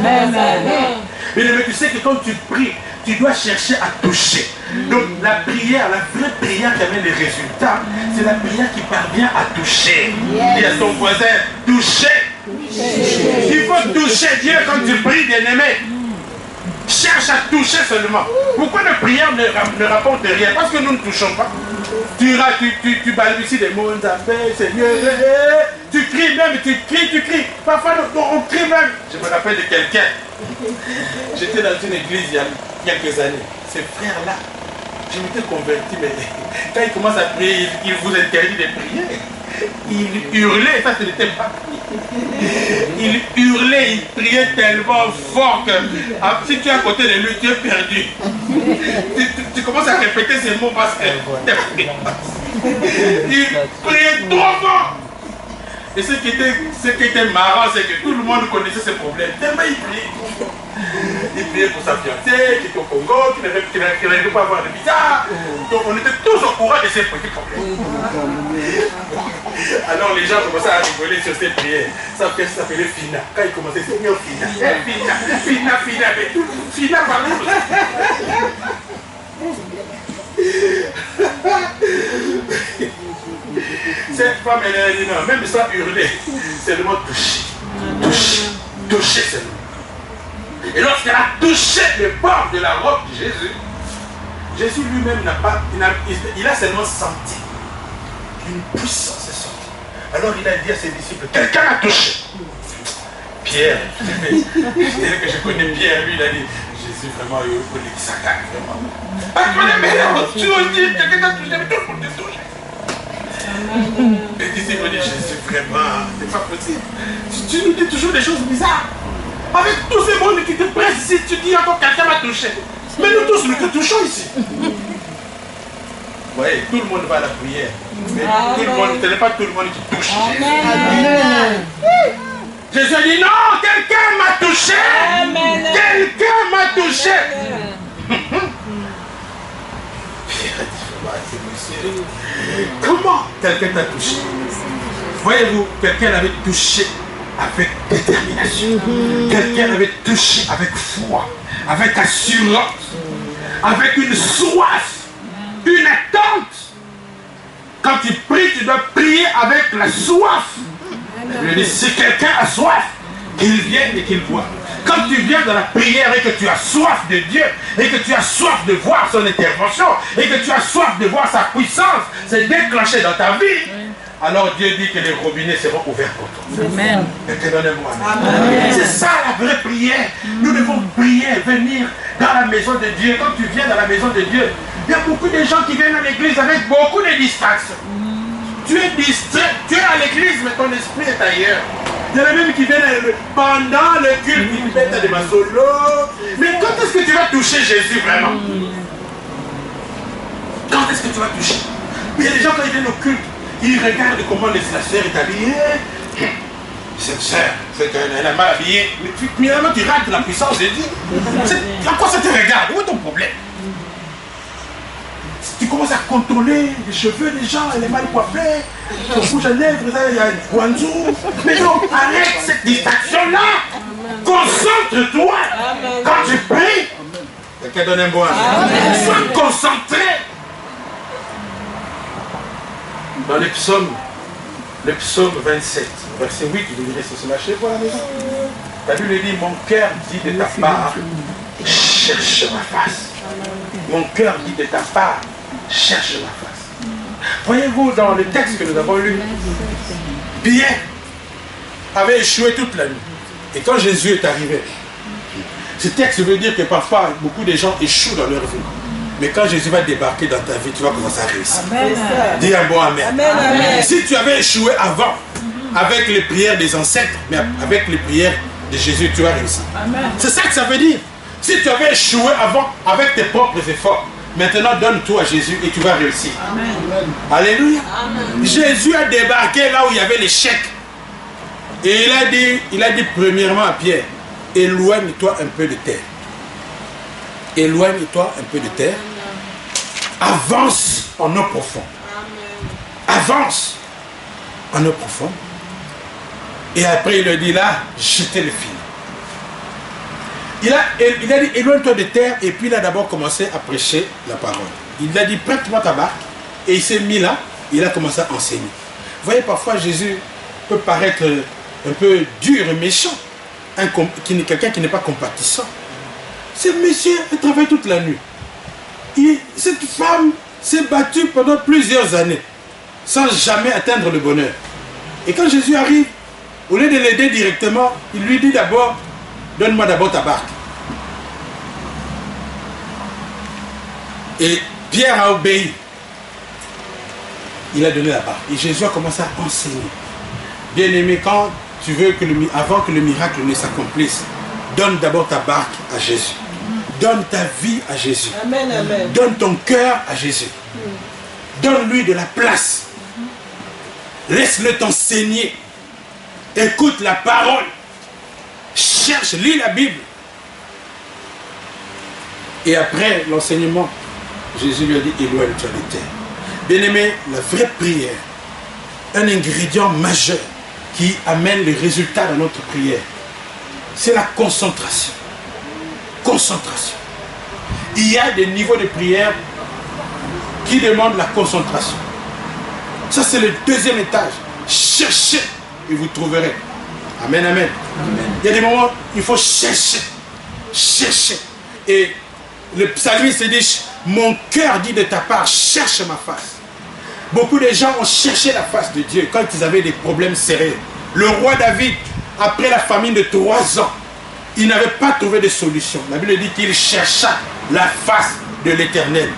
Mais tu sais que quand tu pries, tu dois chercher à toucher. Donc la prière, la vraie prière qui amène les résultats, c'est la prière qui parvient à toucher. Dis à ton voisin, toucher. Il faut toucher Dieu quand tu pries, bien-aimé. Cherche à toucher seulement. Pourquoi la prière ne rapporte rien? Parce que nous ne touchons pas. Tu balbuties des mots, Seigneur, tu cries même, tu cries. Parfois on crie même. Je me rappelle de quelqu'un. J'étais dans une église il y a quelques années. Ces frères-là, je m'étais converti, mais quand ils commencent à prier, ils vous interdisent de prier. Il hurlait, ça ce n'était pas. Il hurlait, il priait tellement fort que si tu es à côté de lui, tu es perdu. Tu commences à répéter ces mots parce que il priait trop fort. Et ce qui était marrant, c'est que tout le monde connaissait ses problèmes. Tellement il priait. Il priait pour sa fiancée, qui était au Congo, qui n'arrivait pas à avoir de visa. Donc on était tous au courant de ses petits problèmes. Alors les gens commençaient à rigoler sur ses prières. Ça s'appelait Fina. Quand il commençait, Seigneur Fina, mais tout, Fina partout. Cette femme, elle a dit non, même sans hurler, c'est le mot toucher. Toucher. Toucher seulement. Et lorsqu'elle a touché le bord de la robe de Jésus, Jésus lui-même n'a pas, il a seulement senti une puissance est sortie. Alors il a dit à ses disciples, quelqu'un m'a touché. Pierre, que je connais Pierre, lui il a dit, Jésus vraiment, il connaît ça vraiment. Ah, mais tu dis, quelqu'un t'a touché, mais tout le monde te touche. Les disciples disent, Jésus vraiment, c'est pas possible. Tu nous dis toujours des choses bizarres. Avec tous ces mondes qui te pressent ici, tu dis encore quelqu'un m'a touché. Mais nous tous, nous te touchons ici. Vous voyez, tout le monde va à la prière. Mais tout le monde, ce n'est pas tout le monde qui touche Jésus. Jésus a dit non, quelqu'un m'a touché. Quelqu'un m'a touché. Pierre a dit, comment quelqu'un t'a touché? Voyez-vous, quelqu'un l'avait touché avec détermination. Quelqu'un l'avait touché avec foi, avec assurance, avec une soif, une attente. Quand tu pries, tu dois prier avec la soif. Je dis, si quelqu'un a soif, qu'il vienne et qu'il boive. Quand tu viens dans la prière et que tu as soif de Dieu, et que tu as soif de voir son intervention, et que tu as soif de voir sa puissance se déclencher dans ta vie, alors Dieu dit que les robinets seront ouverts pour toi. Amen. C'est ça la vraie prière. Nous devons prier, venir dans la maison de Dieu. Quand tu viens dans la maison de Dieu, il y a beaucoup de gens qui viennent à l'église avec beaucoup de distractions. Tu es distrait, tu es à l'église, mais ton esprit est ailleurs. Il y en a même qui viennent pendant le culte, ils mettent des solos. Mais quand est-ce que tu vas toucher Jésus vraiment? Quand est-ce que tu vas toucher? Il y a des gens quand ils viennent au culte, ils regardent comment la sœur est habillée. Cette sœur, elle est mal habillée. Mais finalement, tu rates la puissance de Dieu. À quoi ça te regarde? Où est ton problème? Tu commences à contrôler les cheveux des gens, elle est mal coiffée, ton rouge à lèvres, il y a une guanzou. Mais non, arrête cette distraction-là. Concentre-toi. Quand tu pries, quelqu'un donne un bon amen. Sois concentré. Dans le psaume 27, verset 8, vous direz c'est cela chez vous à la maison. La Bible dit, mon cœur dit de ta part, cherche ma face. Mon cœur dit de ta part, cherche ma face. Voyez-vous dans le texte que nous avons lu, Pierre avait échoué toute la nuit. Et quand Jésus est arrivé, ce texte veut dire que parfois beaucoup de gens échouent dans leur vie. Mais quand Jésus va débarquer dans ta vie, tu vas commencer à réussir. Amen. Dis un bon amen. Amen, amen. Si tu avais échoué avant, avec les prières des ancêtres, mais avec les prières de Jésus, tu vas réussir. C'est ça que ça veut dire. Si tu avais échoué avant, avec tes propres efforts, maintenant donne-toi à Jésus et tu vas réussir. Amen. Alléluia. Amen. Jésus a débarqué là où il y avait l'échec. Et il a dit premièrement à Pierre, éloigne-toi un peu de terre. Éloigne-toi un peu de terre. Avance en eau profonde. Avance en eau profonde. Et après il lui dit là, jetez le fil. Il a dit éloigne-toi de terre. Et puis il a d'abord commencé à prêcher la parole. Il a dit prête-moi ta barque. Et il s'est mis là. Il a commencé à enseigner. Vous voyez, parfois Jésus peut paraître un peu dur et méchant. Quelqu'un qui n'est pas compatissant. Ce monsieur a travaillé toute la nuit. Cette femme s'est battue pendant plusieurs années sans jamais atteindre le bonheur. Et quand Jésus arrive, au lieu de l'aider directement, il lui dit d'abord, donne-moi d'abord ta barque. Et Pierre a obéi. Il a donné la barque. Et Jésus a commencé à enseigner. Bien aimé, quand tu veux avant que le miracle ne s'accomplisse, donne d'abord ta barque à Jésus. Donne ta vie à Jésus. Amen, amen. Donne ton cœur à Jésus. Donne-lui de la place. Laisse-le t'enseigner. Écoute la parole. Cherche, lis la Bible. Et après l'enseignement, Jésus lui a dit, éloigne-toi de terre. Bien-aimé, la vraie prière, un ingrédient majeur qui amène le résultat de notre prière, c'est la concentration. Concentration. Il y a des niveaux de prière qui demandent la concentration. Ça, c'est le deuxième étage. Cherchez et vous trouverez. Amen, amen. Il y a des moments où il faut chercher. Chercher. Et le psalmiste dit, mon cœur dit de ta part, cherche ma face. Beaucoup de gens ont cherché la face de Dieu quand ils avaient des problèmes sérieux. Le roi David, après la famine de 3 ans, il n'avait pas trouvé de solution. La Bible dit qu'il chercha la face de l'Éternel.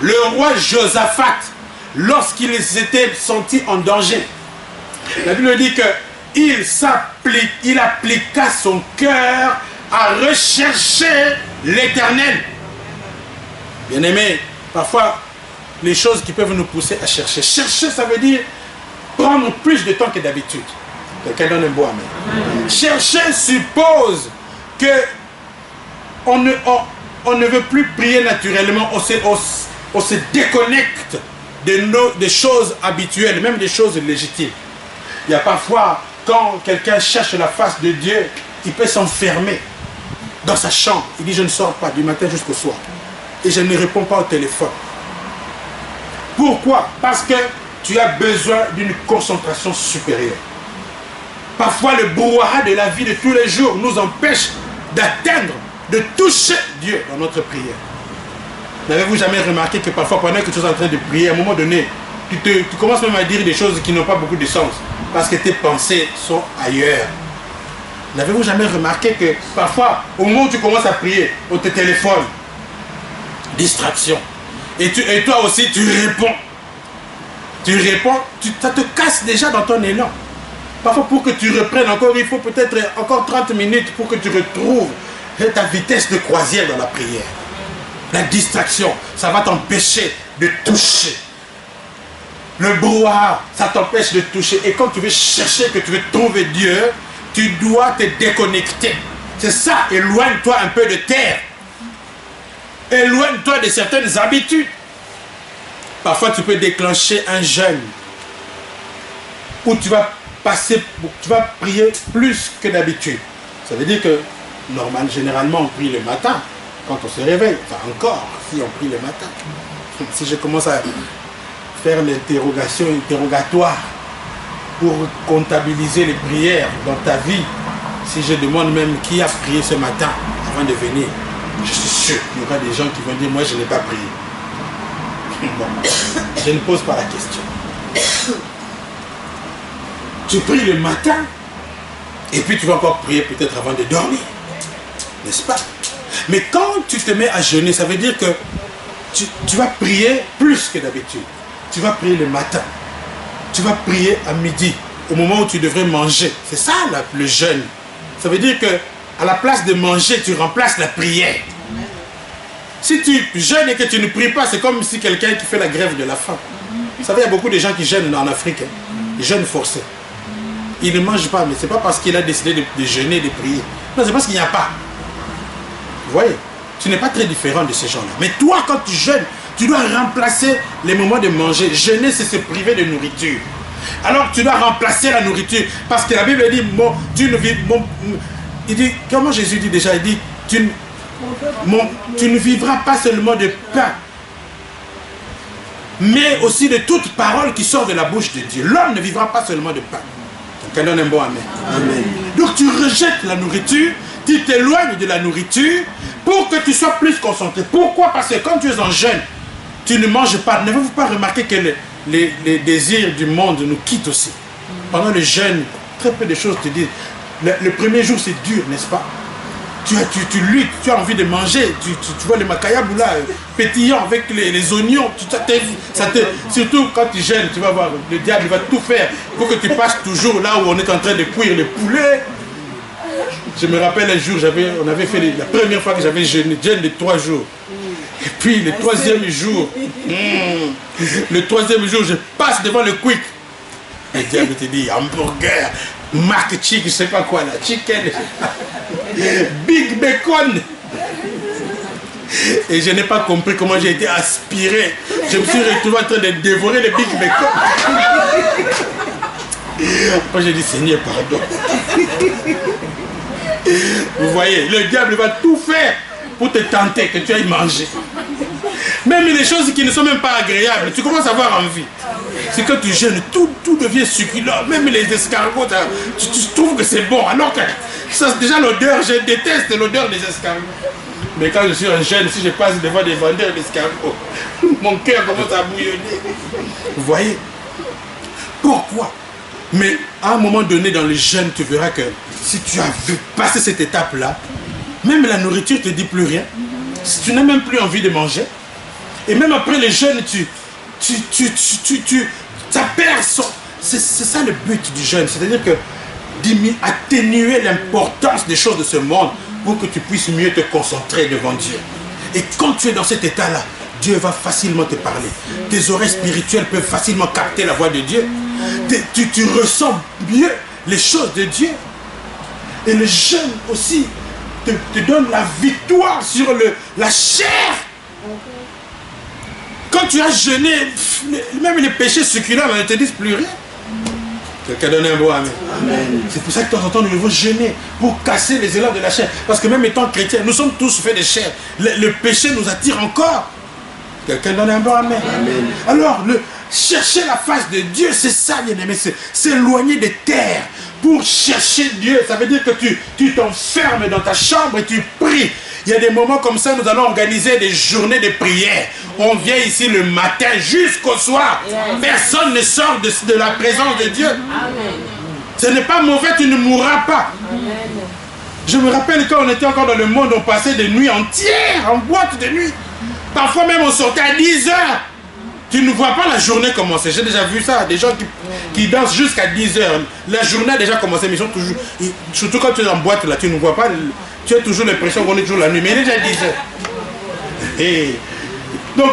Le roi Josaphat, lorsqu'il s'était senti en danger, la Bible dit qu'il appliqua son cœur à rechercher l'Éternel. Bien-aimé, parfois, les choses qui peuvent nous pousser à chercher. Chercher, ça veut dire prendre plus de temps que d'habitude. Quelqu'un donne un beau amen. Chercher suppose que on ne veut plus prier naturellement, on se déconnecte des choses habituelles, même des choses légitimes. Il y a parfois, quand quelqu'un cherche la face de Dieu, il peut s'enfermer dans sa chambre. Il dit, je ne sors pas du matin jusqu'au soir. Et je ne réponds pas au téléphone. Pourquoi? Parce que tu as besoin d'une concentration supérieure. Parfois, le brouhaha de la vie de tous les jours nous empêche d'atteindre, de toucher Dieu dans notre prière. N'avez-vous jamais remarqué que parfois, pendant que tu es en train de prier, à un moment donné, tu commences même à dire des choses qui n'ont pas beaucoup de sens, parce que tes pensées sont ailleurs. N'avez-vous jamais remarqué que parfois, au moment où tu commences à prier, on te téléphone, distraction, et toi aussi tu réponds. Ça te casse déjà dans ton élan. Parfois, pour que tu reprennes encore, il faut peut-être encore 30 minutes pour que tu retrouves ta vitesse de croisière dans la prière. La distraction, ça va t'empêcher de toucher. Le brouhaha, ça t'empêche de toucher. Et quand tu veux chercher, que tu veux trouver Dieu, tu dois te déconnecter. C'est ça, éloigne-toi un peu de terre. Éloigne-toi de certaines habitudes. Parfois, tu peux déclencher un jeûne où tu vas prier plus que d'habitude. Ça veut dire que, généralement, on prie le matin, quand on se réveille. Enfin, encore, si on prie le matin. Si je commence à faire l'interrogatoire pour comptabiliser les prières dans ta vie, si je demande même qui a prié ce matin avant de venir, je suis sûr qu'il y aura des gens qui vont dire, moi, je n'ai pas prié. Bon, je ne pose pas la question. Tu pries le matin et puis tu vas encore prier peut-être avant de dormir, n'est-ce pas? Mais quand tu te mets à jeûner, ça veut dire que tu vas prier plus que d'habitude. Tu vas prier le matin, tu vas prier à midi, au moment où tu devrais manger. C'est ça le jeûne. Ça veut dire que à la place de manger, tu remplaces la prière. Si tu jeûnes et que tu ne pries pas, c'est comme si quelqu'un qui fait la grève de la faim. Vous savez, il y a beaucoup de gens qui jeûnent en Afrique. Ils jeûnent forcés. Ils ne mangent pas, mais ce n'est pas parce qu'il a décidé de jeûner et de prier. Non, c'est parce qu'il n'y a pas. Vous voyez, tu n'es pas très différent de ces gens-là. Mais toi, quand tu jeûnes, tu dois remplacer les moments de manger. Jeûner, c'est se priver de nourriture. Alors, tu dois remplacer la nourriture. Parce que la Bible dit, il dit, comment Jésus dit déjà? Il dit, tu ne vivras pas seulement de pain, mais aussi de toute parole qui sort de la bouche de Dieu. L'homme ne vivra pas seulement de pain. Quelqu'un donne un bon amen. Amen. Donc tu rejettes la nourriture, tu t'éloignes de la nourriture pour que tu sois plus concentré. Pourquoi? Parce que quand tu es en jeûne, tu ne manges pas. N'avez-vous pas remarqué que les désirs du monde nous quittent aussi? Pendant le jeûne, très peu de choses te disent. Le premier jour, c'est dur, n'est-ce pas? Tu luttes, tu as envie de manger, tu vois les macayabou là, pétillants avec les oignons, surtout quand tu jeûnes, tu vas voir, le diable va tout faire pour que tu passes toujours là où on est en train de cuire le poulet. Je me rappelle un jour, on avait fait la première fois que j'avais jeûné, jeûne de 3 jours. Et puis le troisième jour, je passe devant le quick. Le diable te dit, hamburger, marque chick, je sais pas quoi là, chicken, big bacon. Et je n'ai pas compris comment j'ai été aspiré. Je me suis retrouvé en train de dévorer le big bacon. Moi j'ai dit, Seigneur, pardon. Vous voyez, le diable va tout faire pour te tenter que tu ailles manger. Même les choses qui ne sont même pas agréables, tu commences à avoir envie. C'est quand tu jeûnes, tout devient succulent. Même les escargots, tu trouves que c'est bon. Alors que ça, déjà l'odeur, je déteste l'odeur des escargots. Mais quand je suis en jeûne, si je passe devant des vendeurs d'escargots, mon cœur commence à bouillonner. Vous voyez? Pourquoi? Mais à un moment donné dans le jeûne, tu verras que si tu as passé cette étape-là, même la nourriture ne te dit plus rien. Si tu n'as même plus envie de manger. Et même après le jeûne, ça perd son... C'est ça le but du jeûne. C'est-à-dire que atténuer l'importance des choses de ce monde pour que tu puisses mieux te concentrer devant Dieu. Et quand tu es dans cet état-là, Dieu va facilement te parler. Tes oreilles spirituelles peuvent facilement capter la voix de Dieu. Tu ressens mieux les choses de Dieu. Et le jeûne aussi te donne la victoire sur la chair. Quand tu as jeûné, même les péchés succulents ne te disent plus rien. Quelqu'un donne un mot, amen. C'est pour ça que de temps en temps, nous devons jeûner pour casser les élans de la chair. Parce que même étant chrétiens, nous sommes tous faits de chair. Le péché nous attire encore. Quelqu'un donne un mot, amen. Alors, chercher la face de Dieu, c'est ça, bien aimé, c'est s'éloigner des terres. Pour chercher Dieu, ça veut dire que tu t'enfermes dans ta chambre et tu pries. Il y a des moments comme ça, nous allons organiser des journées de prière. On vient ici le matin jusqu'au soir. Personne ne sort de la présence de Dieu. Ce n'est pas mauvais, tu ne mourras pas. Je me rappelle quand on était encore dans le monde, on passait des nuits entières en boîte de nuit. Parfois même on sortait à 10 heures. Tu ne vois pas la journée commencer. J'ai déjà vu ça, des gens qui dansent jusqu'à 10 heures. La journée a déjà commencé, mais ils sont toujours... Surtout quand tu es en boîte, là, tu ne vois pas... Tu as toujours l'impression qu'on est toujours la nuit, mais il est déjà 10 heures. Et donc,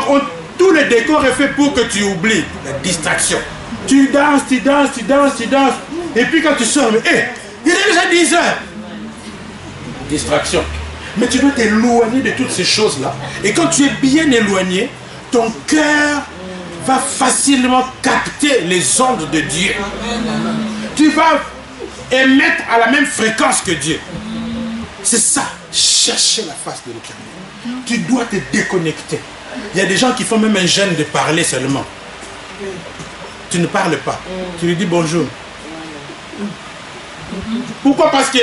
tout le décor est fait pour que tu oublies la distraction. Tu danses, tu danses, tu danses, tu danses. Et puis quand tu sors, mais il est déjà 10 heures. Distraction. Mais tu dois t'éloigner de toutes ces choses-là. Et quand tu es bien éloigné, ton cœur va facilement capter les ondes de Dieu. Tu vas émettre à la même fréquence que Dieu. C'est ça, chercher la face de l'Éternel. Tu dois te déconnecter. Il y a des gens qui font même un jeûne de parler seulement. Tu ne parles pas. Tu lui dis bonjour. Pourquoi? Parce que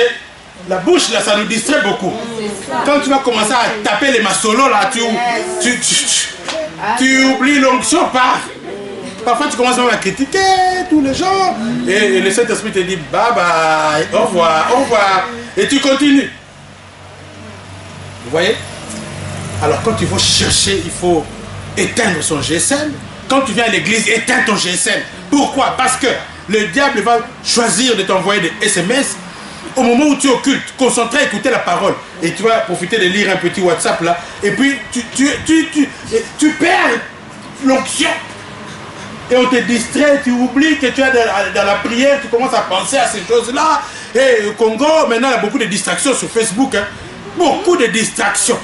la bouche, là, ça nous distrait beaucoup. Quand tu vas commencer à taper les massolos, là, tu oublies l'onction par. Parfois, tu commences même à critiquer tous les gens. Et le Saint-Esprit te dit bye bye, au revoir, au revoir. Et tu continues. Vous voyez? Alors quand il faut chercher, il faut éteindre son GSM. Quand tu viens à l'église, éteins ton GSM. Pourquoi? Parce que le diable va choisir de t'envoyer des SMS au moment où tu es au culte, concentré à écouter la parole. Et tu vas profiter de lire un petit WhatsApp là. Et puis tu perds l'onction. Et on te distrait, tu oublies que tu es dans la prière, tu commences à penser à ces choses-là. Et au Congo, maintenant, il y a beaucoup de distractions sur Facebook. Hein. Beaucoup de distractions.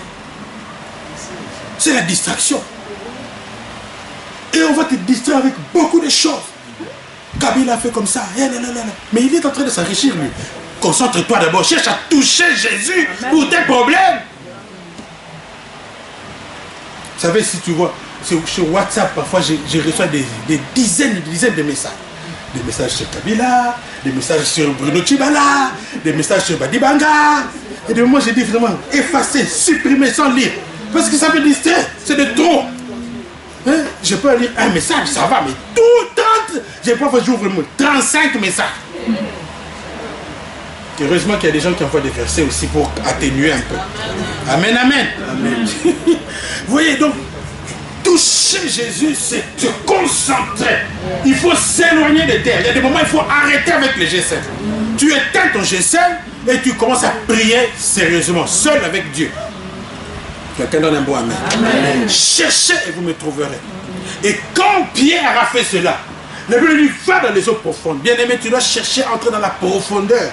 C'est la distraction. Et on va te distraire avec beaucoup de choses. Kabila a fait comme ça. Mais il est en train de s'enrichir, lui. Concentre-toi d'abord. Cherche à toucher Jésus pour tes problèmes. Vous savez, si tu vois, sur WhatsApp, parfois, je reçois des dizaines de messages. Des messages sur Kabila, des messages sur Bruno Tchibala, des messages sur Badibanga. Et de moi, j'ai dit finalement, effacer, supprimer sans lire. Parce que ça me distrait, c'est de trop. Hein? Je peux lire un message, ça va, mais tout 30, j'ai pas fait j'ouvre le mot, 35 messages. Heureusement qu'il y a des gens qui envoient des versets aussi pour atténuer un peu. Amen, amen. Amen. Vous voyez, donc, toucher Jésus, c'est se concentrer. Il faut s'éloigner des terres. Il y a des moments où il faut arrêter avec les G7. Tu éteins ton G7 et tu commences à prier sérieusement, seul avec Dieu. Quelqu'un donne un bon amen. Amen. Cherchez et vous me trouverez. Et quand Pierre a fait cela, la Bible lui va dans les eaux profondes. Bien aimé, tu dois chercher à entrer dans la profondeur.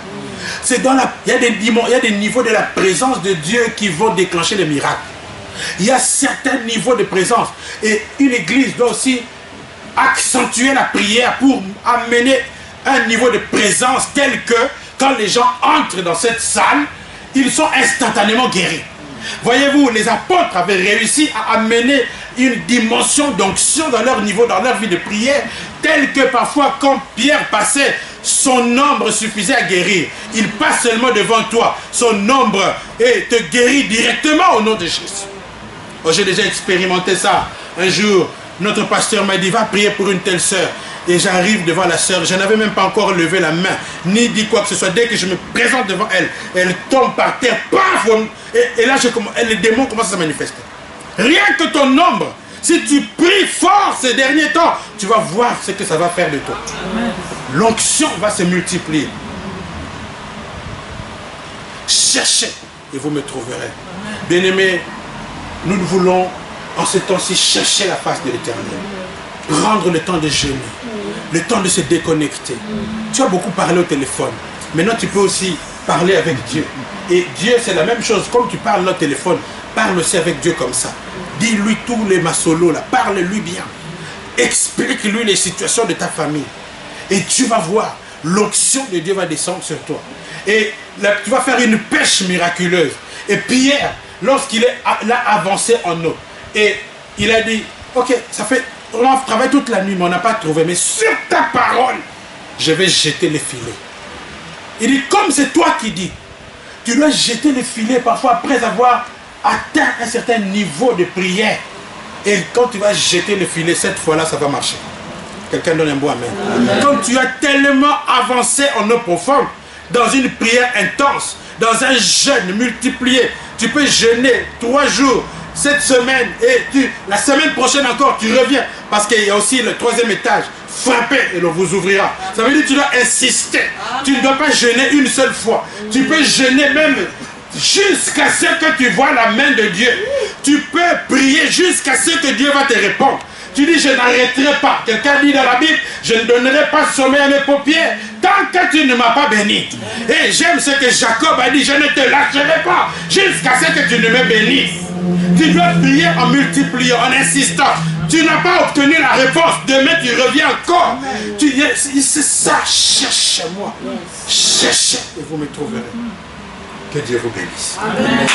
C'est dans il y a des niveaux de la présence de Dieu qui vont déclencher les miracles. Il y a certains niveaux de présence. Et une église doit aussi accentuer la prière pour amener un niveau de présence tel que quand les gens entrent dans cette salle, ils sont instantanément guéris. Voyez-vous, les apôtres avaient réussi à amener une dimension d'onction dans leur niveau, dans leur vie de prière, Tel que parfois, quand Pierre passait, son ombre suffisait à guérir. Il passe seulement devant toi. Son ombre te guérit directement au nom de Jésus. Oh, j'ai déjà expérimenté ça. Un jour, notre pasteur m'a dit, va prier pour une telle sœur. Et j'arrive devant la sœur, je n'avais même pas encore levé la main, ni dit quoi que ce soit. Dès que je me présente devant elle, elle tombe par terre, paf, et là, les démons commencent à se manifester. Rien que ton ombre, si tu pries fort ces derniers temps, tu vas voir ce que ça va faire de toi. L'onction va se multiplier. Cherchez et vous me trouverez. Bien-aimés, nous voulons en ce temps-ci chercher la face de l'Éternel. Prendre le temps de jeûner, le temps de se déconnecter. Tu as beaucoup parlé au téléphone. Maintenant, tu peux aussi parler avec Dieu. Et Dieu, c'est la même chose. Comme tu parles au téléphone, parle aussi avec Dieu comme ça. Dis-lui tous les massolos là. Parle-lui bien. Explique-lui les situations de ta famille. Et tu vas voir, l'onction de Dieu va descendre sur toi. Et là, tu vas faire une pêche miraculeuse. Et Pierre, lorsqu'il a avancé en eau, et il a dit, ok, ça fait... On a travaillé toute la nuit, mais on n'a pas trouvé. Mais sur ta parole, je vais jeter les filets. Il dit, comme c'est toi qui dis, tu dois jeter les filets parfois après avoir atteint un certain niveau de prière. Et quand tu vas jeter les filets, cette fois-là, ça va marcher. Quelqu'un donne un bon amen. Amen. Quand tu as tellement avancé en eau profonde, dans une prière intense, dans un jeûne multiplié, tu peux jeûner 3 jours, cette semaine, et la semaine prochaine encore, tu reviens. Parce qu'il y a aussi le 3e étage. Frappez et l'on vous ouvrira. Ça veut dire que tu dois insister. Tu ne dois pas jeûner une seule fois. Tu peux jeûner même jusqu'à ce que tu vois la main de Dieu. Tu peux prier jusqu'à ce que Dieu va te répondre. Tu dis, je n'arrêterai pas. Quelqu'un dit dans la Bible, je ne donnerai pas sommeil à mes paupières tant que tu ne m'as pas béni. Et j'aime ce que Jacob a dit, je ne te lâcherai pas jusqu'à ce que tu ne me bénisses. Tu dois prier en multipliant, en insistant. Tu n'as pas obtenu la réponse. Demain, tu reviens encore. C'est ça. Cherchez-moi. Cherchez et vous me trouverez. Que Dieu vous bénisse. Amen.